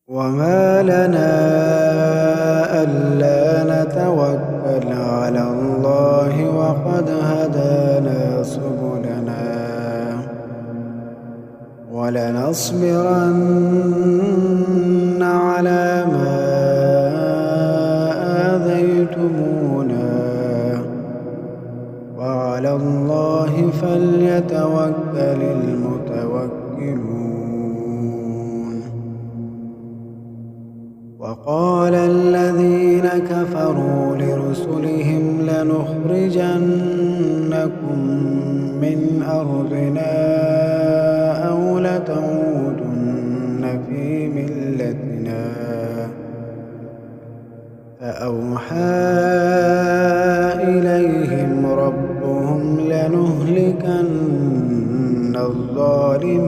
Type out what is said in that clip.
وما لنا ألا نتوكل على الله وقد هدانا سبلنا ولنصبرن على ما آذيتمونا وعلى الله فليتوكل المتوكلون. وقال الذين كفروا لرسلهم لنخرجنكم من أرضنا أو لتعودن في ملتنا فأوحى إليهم ربهم لنهلكن الظالمين